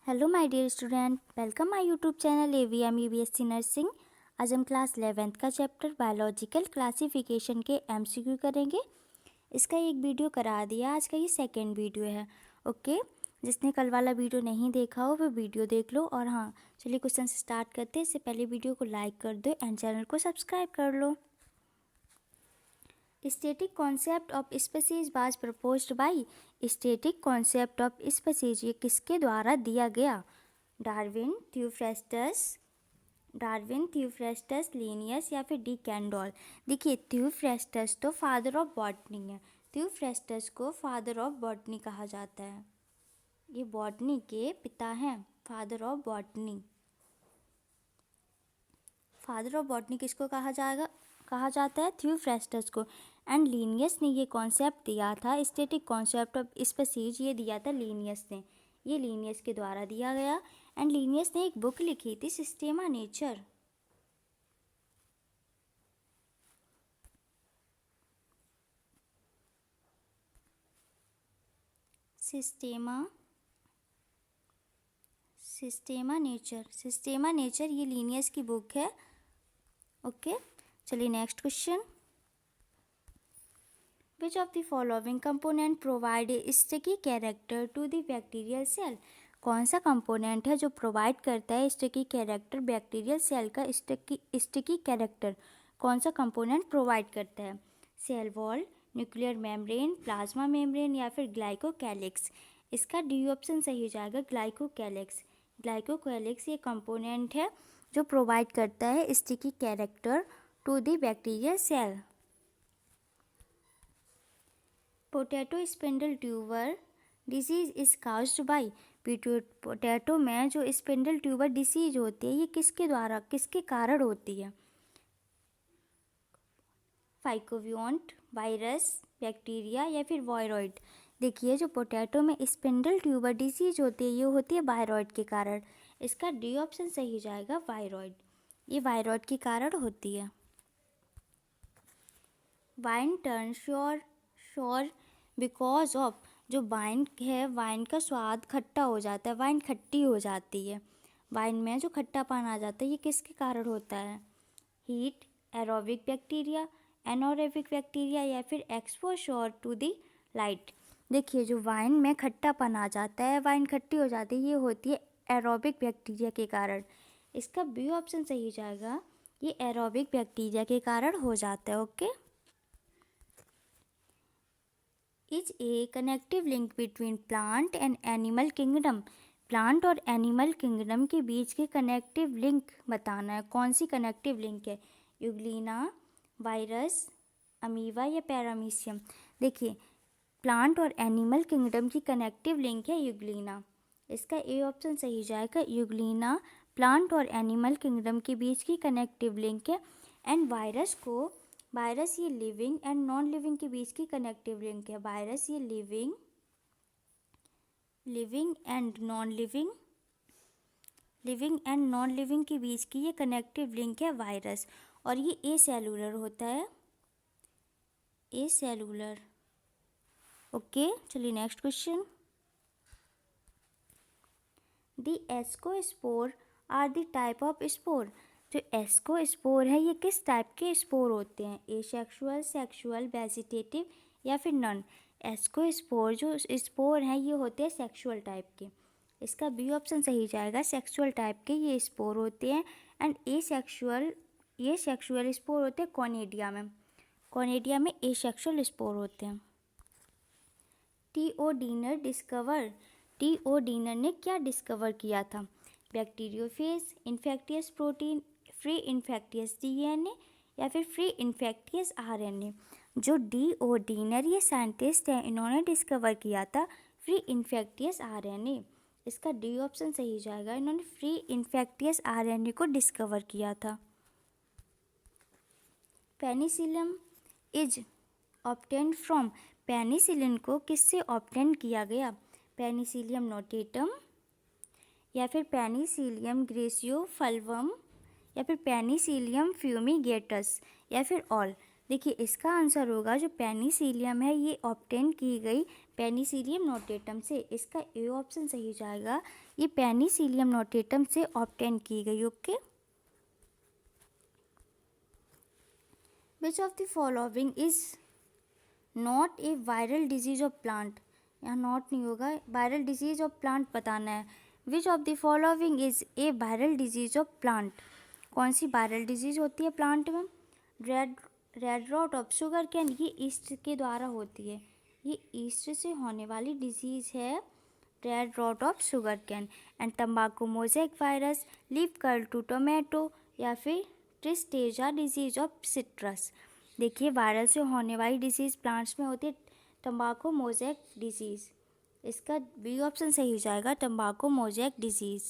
Hello my dear student, welcome my YouTube channel AVM UBSC nursing. आज हम class 11th का chapter biological classification के MCQ करेंगे। इसका एक वीडियो करा दिया, आज का ये सेकंड वीडियो है। ओके, जिसने कल वाला वीडियो नहीं देखा हो वो वीडियो देख लो। और हाँ, चलिए क्वेश्चन से स्टार्ट करते हैं। इससे पहले वीडियो को लाइक कर दो एंड चैनल को सब्सक्राइब कर लो। Static concept of species was proposed by. Static concept of species ये किसके द्वारा दिया गया? डार्विन, थ्यूफ्रेस्टस, लिनियस या फिर डी कैंडोल। देखिए, थ्यूफ्रेस्टस तो फादर ऑफ बॉटनी है। थ्यूफ्रेस्टस को फादर ऑफ बॉटनी कहा जाता है। ये बॉटनी के पिता हैं, father of botany. Father of botany किसको कहा जाता है? थ्यूफ्रेस्टस को। एंड लीनियस ने ये कॉन्सेप्ट दिया था, स्टैटिक कॉन्सेप्ट ऑफ स्पीसीज, ये दिया था लीनियस ने। ये लीनियस के द्वारा दिया गया। एंड लीनियस ने एक बुक लिखी थी, सिस्टेमा नेचर। सिस्टेमा नेचर ये लीनियस की बुक है। ओके, चलिए next question. Which of the following component provide a sticky character to the bacterial cell? कौन सा कंपोनेंट है जो प्रोवाइड करता है स्टिकी कैरेक्टर? बैक्टीरियल सेल का स्टिकी कैरेक्टर कौन सा कंपोनेंट प्रोवाइड करता है? Cell wall, nuclear membrane, plasma membrane या फिर ग्लाइकोकैलिक्स। इसका डी ऑप्शन सही हो जाएगा, ग्लाइकोकैलिक्स। ग्लाइकोकैलिक्स ये कंपोनेंट है जो प्रोवाइड करता है sticky character to the bacterial cell. Potato spindle tuber disease is caused by. Potato में जो स्पिंडल ट्यूबर डिसीज होती है ये किसके कारण होती है? फाइकोवियंट, वायरस, बैक्टीरिया या फिर वायरॉइड। देखिए, जो पोटैटो में स्पिंडल ट्यूबर डिसीज होती है ये होती है वायरॉइड के कारण। इसका डी ऑप्शन सही हो जाएगा, वायरॉइड। ये वायरॉइड के कारण होती है। Wine turn sure because of. जो वाइन है, वाइन का स्वाद खट्टा हो जाता है, वाइन खट्टी हो जाती है। वाइन में जो खट्टापन आ जाता है ये किसके कारण होता है? हीट, एरोबिक बैक्टीरिया, एनोरेबिक बैक्टीरिया या फिर एक्सपोजर टू द लाइट। देखिए, जो वाइन में खट्टापन आ जाता है, वाइन खट्टी हो जाती है, ये होती है एरोबिक बैक्टीरिया के कारण। इसका बी ऑप्शन सही हो जाएगा, ये एरोबिक बैक्टीरिया के कारण हो जाता है। Okay, is a connective link between plant and animal kingdom. Plant और एनिमल किंगडम के बीच के कनेक्टिव लिंक बताना है। कौन सी कनेक्टिव लिंक है? यूग्लिना, वायरस, अमीबा या पैरामीशियम। देखिए, प्लांट और एनिमल किंगडम की कनेक्टिव लिंक है यूग्लिना। इसका ए ऑप्शन सही हो जाएगा, यूग्लिना प्लांट और एनिमल किंगडम के बीच की कनेक्टिव लिंक है। एंड वायरस ये लिविंग एंड नॉन लिविंग के बीच की कनेक्टिव लिंक है। वायरस ये लिविंग एंड नॉन लिविंग के बीच की ये कनेक्टिव लिंक है वायरस। और ये ए सेलुलर होता है, ए सेलुलर। ओके, चलिए next question. The ascospore are the type of spore. जो एस्कोस्पोर है ये किस टाइप के स्पोर होते हैं? एसेक्सुअल, सेक्सुअल, वेजिटेटिव या फिर नॉन। एस्कोस्पोर जो स्पोर हैं ये होते हैं सेक्सुअल टाइप के। इसका बी ऑप्शन सही जाएगा, सेक्सुअल टाइप के ये स्पोर होते हैं। एंड ये सेक्सुअल स्पोर होते हैं कॉनिडिया में एसेक्सुअल स्पोर होते हैं। टी.ओ. डीनर ने क्या डिस्कवर किया था? Bacteriophage, infectious protein, free infectious DNA या फिर फ्री इन्फेक्टियस RNA। जो डी.ओ. डीनर ये साइंटिस्ट हैं, इन्होंने डिस्कवर किया था फ्री इन्फेक्टियस RNA। इसका डी ऑप्शन सही हो जाएगा, इन्होंने फ्री इन्फेक्टियस RNA को डिस्कवर किया था। Penicillin is obtained from. Penicillin को किससे ऑब्टेन किया गया? पेनिसिलियम नोटेटम या फिर पेनिसिलियम ग्रेसियोफल्वम या फिर पेनिसिलियम फ्यूमिगेटस या फिर ऑल। देखिए, इसका आंसर होगा जो पेनिसिलियम है ये ऑब्टेन की गई पेनिसिलियम नोटेटम से। इसका ए ऑप्शन सही हो जाएगा, ये पेनिसिलियम नोटेटम से ऑब्टेन की गई। Okay, which of the following is not a viral disease of plant, यहाँ नॉट नहीं होगा, वायरल डिजीज ऑफ प्लांट बताना है। Which of the following is a viral disease of plant, कौन सी वायरल डिजीज होती है प्लांट में? Red rot of sugar cane, ये ईस्ट के द्वारा होती है, ये ईस्ट से होने वाली डिजीज है red rot of sugar cane. And तंबाकू mosaic virus, leaf curl to tomato, या फिर ट्रिस्टेजा डिजीज ऑफ सिट्रस। देखिए वायरल से होने वाली डिजीज प्लांट्स में होती है तंबाकू मोज़ेक डिजीज, इसका बी ऑप्शन सही हो जाएगा, तंबाकू mosaic disease.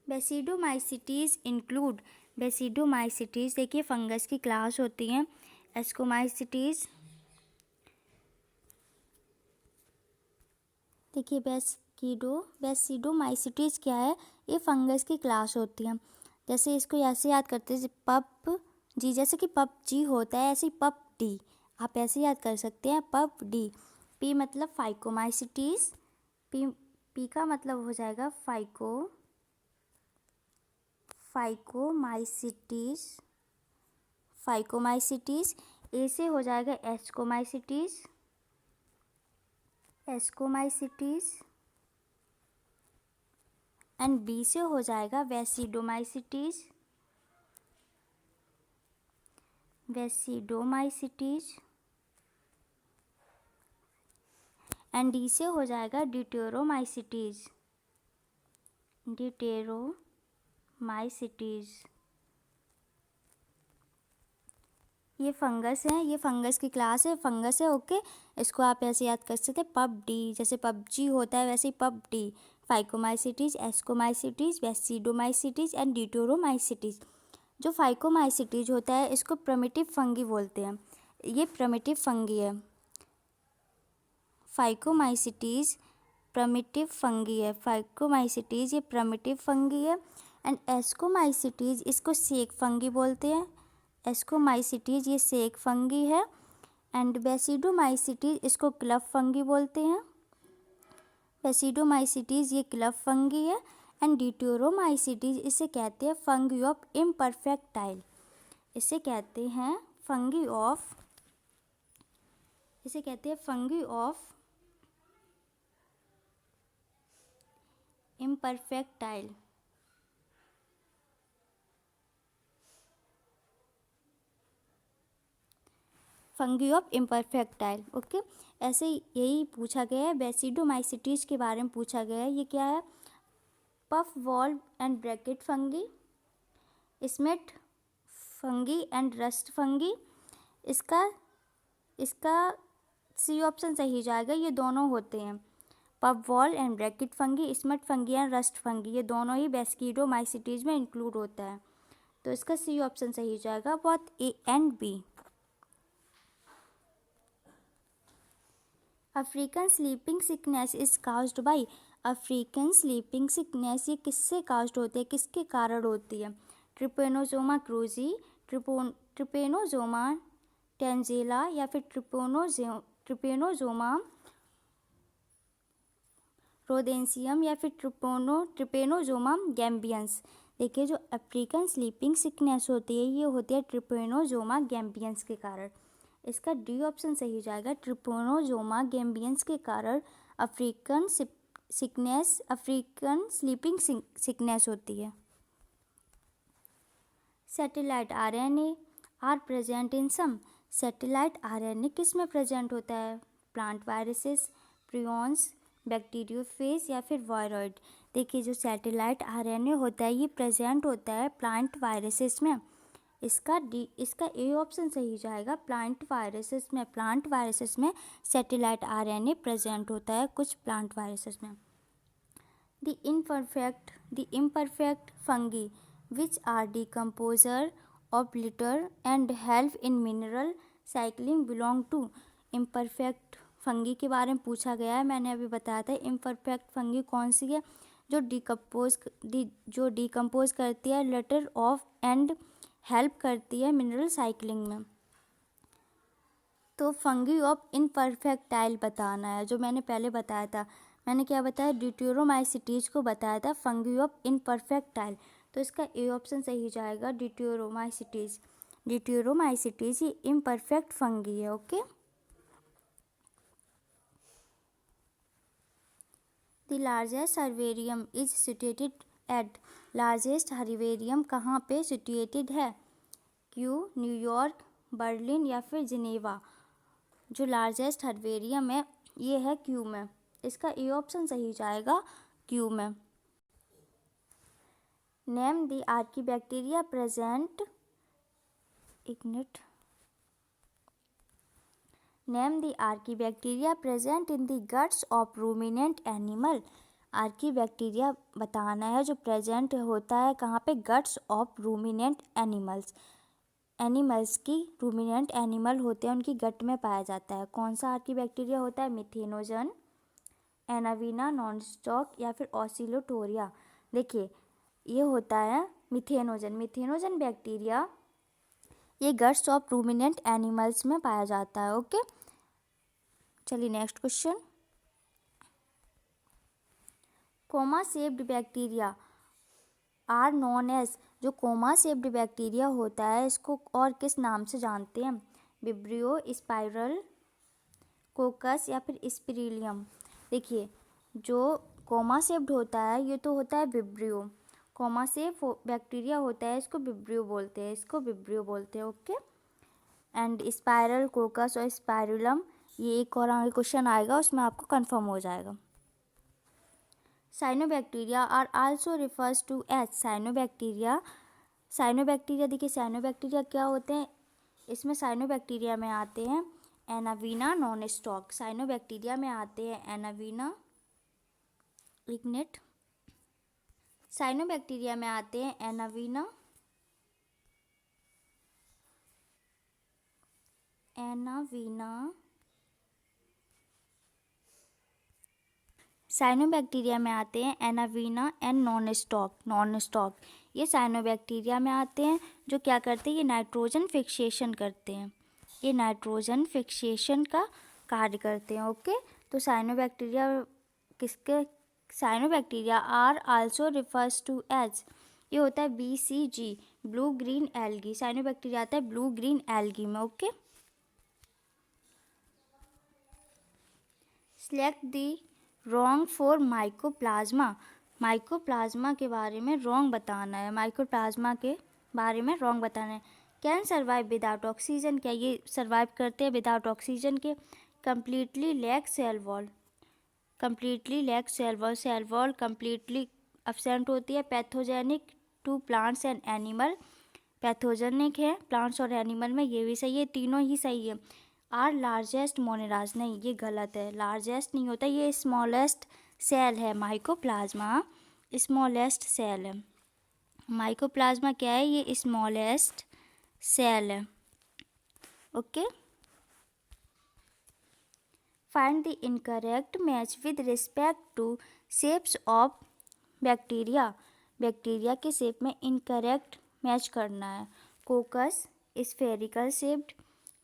Basidiomycetes include, basidiomycetes देखिए फंगस की क्लास होती हैं। एस्कोमाइसिटीज, देखिए बेसिडोमाइसिटीज क्या है, ये फंगस की क्लास होती है। जैसे इसको ऐसे याद करते हैं पप जी, जैसे कि पप जी होता है ऐसे ही पप डी, आप ऐसे याद कर सकते हैं पप डी। पी मतलब फाइकोमाइसिटीज, पी का मतलब हो जाएगा फाइकोमाइसिटीज। ए से हो जाएगा एस्कोमाइसिटीज, एंड बी से हो जाएगा बेसिडोमाइसिटीज, एंड डी से हो जाएगा ड्यूटेरोमाइसिटीज। ये फंगस है, ये फंगस की क्लास है, फंगस है। ओके, इसको आप ऐसे याद कर सकते हैं पब डी, जैसे पबजी होता है वैसे ही pub D. Phycomycetes, ascomycetes, basidiomycetes and deuteromycetes. जो फाइकोमाइसिटीज होता है इसको प्रिमिटिव फंगी बोलते हैं, ये प्रिमिटिव फंगी है। फाइकोमाइसिटीज प्रिमिटिव फंगी है, फाइकोमाइसिटीज ये प्रिमिटिव फंगी है। एंड एस्कोमाइसिटीज इसको सेक फंगी बोलते हैं, एस्कोमाइसिटीज ये सेक फंगी है। एंड बेसिडोमाइसिटीज इसको क्लब फंगी बोलते हैं, बेसिडोमाइसिटीज ये क्लब फंगी है। एंड ड्यूटेरोमाइसिटीज इसे कहते हैं फंगी ऑफ इम्परफेक्टाइल, इसे कहते हैं fungi of imperfecti. Fungi of imperfecti. Okay, ऐसे यही पूछा गया है, बेसिडोमाइसिटीज के बारे में पूछा गया है। ये क्या है? Puff valve and bracket fungi, Smith fungi and rust fungi. इसका सी ऑप्शन सही हो जाएगा, ये दोनों होते हैं puff wall and bracket fungi, Smith fungi and rust fungi, ये दोनों ही बेसिडोमाइसिटीज में इंक्लूड होता है। तो इसका सी ऑप्शन सही हो जाएगा, both A and B. African sleeping sickness is caused by, African sleeping sickness ये किससे काउज्ड होती है, किसके कारण होती है? ट्रिपेनोसोमा क्रूजी, ट्रिपेनोसोमा टेंजेला, या फिर ट्रिपेनोसोमा रोडेंसियम, या फिर ट्रिपेनोसोमा गैम्बियंस। देखिए जो अफ्रीकन स्लीपिंग सिकनेस होती है ये होती है ट्रिपेनोसोमा गैम्बियंस के कारण। इसका डी ऑप्शन सही हो जाएगा, ट्रिपेनोसोमा गैम्बियंस के कारण अफ्रीकन स्लीपिंग सिकनेस होती है। Satellite RNA are present in some, satellite RNA किस में प्रेजेंट होता है? प्लांट वायरसेस, प्रियॉन्स, बैक्टीरियोफेज, या फिर वायरॉइड। देखिए जो सैटेलाइट आरएनए होता है ये प्रेजेंट होता है प्लांट वायरसेस में, इसका ए ऑप्शन सही जाएगा, प्लांट वायरसेस में सैटेलाइट आरएनए प्रेजेंट होता है कुछ प्लांट वायरसेस में। The imperfect fungi which are decomposer of litter and help in mineral cycling belong to. Imperfect fungi के बारे में पूछा गया है, मैंने अभी बताया था। इम्परफेक्ट फंगी कौन सी है? जो डिकम्पोज करती है लिटर ऑफ एंड हेल्प करती है मिनरल साइक्लिंग में। तो फंगी ऑफ इनपरफेक्टाइल बताना है, जो मैंने पहले बताया था। मैंने क्या बताया, ड्यूटेरोमाइसिटीज को बताया था फंगी ऑफ इनपरफेक्टाइल। तो इसका ए ऑप्शन सही जाएगा, ड्यूटेरोमाइसिटीज। ड्यूटेरोमाइसिटीज ये इम्परफेक्ट फंगी है। Okay. The largest herbarium is situated at. Largest herbarium कहाँ पे सिचुएटेड है? क्यू, न्यूयॉर्क, बर्लिन या फिर जिनेवा। जो लार्जेस्ट हर्बेरियम है ये है क्यू में। इसका ए ऑप्शन सही जाएगा, क्यू में। Name the archaebacteria present. एक मिनट। Name the archaebacteria present in the guts of ruminant animal. Archaebacteria बताना है जो प्रेजेंट होता है कहाँ पे? Guts of ruminant animals. Animals की, रूमिनेंट एनिमल होते हैं उनकी गट में पाया जाता है। कौन सा आर्कीबैक्टीरिया होता है? मिथेनोजन, एनावीना, नॉनस्टॉक या फिर ऑसिलोटोरिया। देखिए ये होता है मिथेनोजन। मिथेनोजन बैक्टीरिया ये गट्स ऑफ रूमिनेंट एनिमल्स में पाया जाता है। ओके, चलिए next question. Comma shaped bacteria are known as. जो कोमा शेप्ड बैक्टीरिया होता है इसको और किस नाम से जानते हैं? विब्रियो, स्पाइरल, कोकस या फिर स्पिरिलियम। देखिए जो कोमा शेप्ड होता है ये तो होता है विब्रियो। कोमा शेप बैक्टीरिया होता है इसको विब्रियो बोलते हैं, इसको विब्रियो बोलते हैं। ओके। एंड स्पाइरल, कोकस और स्पाइरुलम, ये एक और आगे क्वेश्चन आएगा उसमें आपको कंफर्म हो जाएगा। Cyanobacteria are also refers to as. Cyanobacteria, cyanobacteria देखिए साइनोबैक्टीरिया क्या होते हैं? इसमें साइनोबैक्टीरिया में आते हैं एनावीना, नॉनस्टॉक। साइनोबैक्टीरिया में आते हैं एनावीना, एक मिनट। साइनोबैक्टीरिया में आते हैं एनावीना, साइनोबैक्टीरिया में आते हैं एनावीना एंड नॉनस्टॉक। ये साइनोबैक्टीरिया में आते हैं जो क्या करते हैं? ये नाइट्रोजन फिक्सेशन करते हैं, ये नाइट्रोजन फिक्सेशन का कार्य करते हैं। ओके। तो साइनोबैक्टीरिया किसके? Cyanobacteria are also refers to as, ये होता है BCG, blue green algae. Cyanobacteria आता है ब्लू ग्रीन एल्गी में। Okay. Select the wrong for mycoplasma. Mycoplasma के बारे में रॉन्ग बताना है, माइकोप्लाज्मा के बारे में रॉन्ग बताना है। Can survive without oxygen. क्या ये सर्वाइव करते हैं विदाउट ऑक्सीजन के? Completely lack cell wall, completely lack cell wall, cell wall completely absent होती है। Pathogenic to plants and animal, pathogenic है प्लांट्स और एनिमल में, ये भी सही है, तीनों ही सही है। आर लार्जेस्ट मोनेराज, नहीं ये गलत है, लार्जेस्ट नहीं होता, ये स्मॉलेस्ट सेल है। माइकोप्लाज्मा स्मॉलेस्ट सेल है। माइकोप्लाज्मा क्या है? ये स्मॉलेस्ट सेल है। Okay. Find the incorrect match with respect to shapes of bacteria. Bacteria के शेप में इनकरेक्ट मैच करना है। Coccus spherical shaped,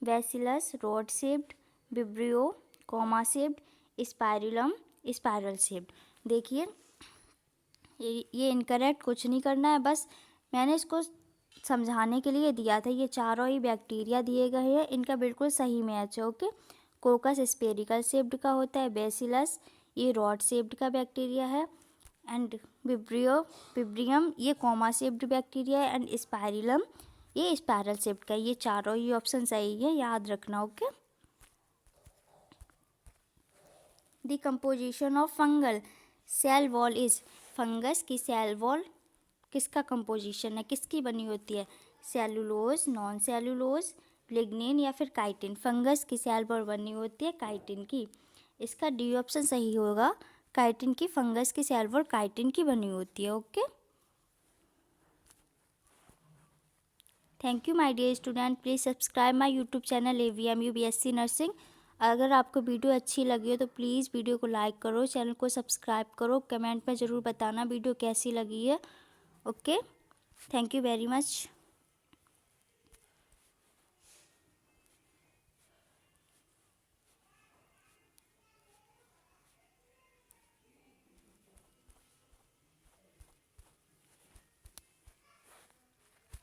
bacillus rod shaped, vibrio comma shaped, spirillum spiral shaped. देखिए ये इनकरेक्ट कुछ नहीं करना है, बस मैंने इसको समझाने के लिए दिया था। ये चारों ही बैक्टीरिया दिए गए हैं, इनका बिल्कुल सही मैच है। ओके। कोकस स्फेरिकल शेप्ड का होता है, बैसिलस ये रॉड शेप्ड का बैक्टीरिया है, एंड विब्रियम ये कोमा शेप्ड बैक्टीरिया है, एंड स्पाइरुलम ये स्पाइरल शेप्ड का। ये चारों ही ऑप्शन सही है, याद रखना। Okay. The composition of fungal cell wall is. Fungus की सेल वॉल किसका कंपोजिशन है, किसकी बनी होती है? सेलुलोज, नॉन सेलुलोज, लिग्निन या फिर काइटिन। फंगस की सेल वॉल बनी होती है काइटिन की। इसका डी ऑप्शन सही होगा, काइटिन की। फंगस की सेल वॉल काइटिन की बनी होती है। Okay. Thank you my dear student, please subscribe my YouTube channel AVMU BSc nursing. अगर आपको वीडियो अच्छी लगी हो तो प्लीज़ वीडियो को लाइक करो, चैनल को सब्सक्राइब करो, कमेंट में ज़रूर बताना वीडियो कैसी लगी है। Okay, thank you very much.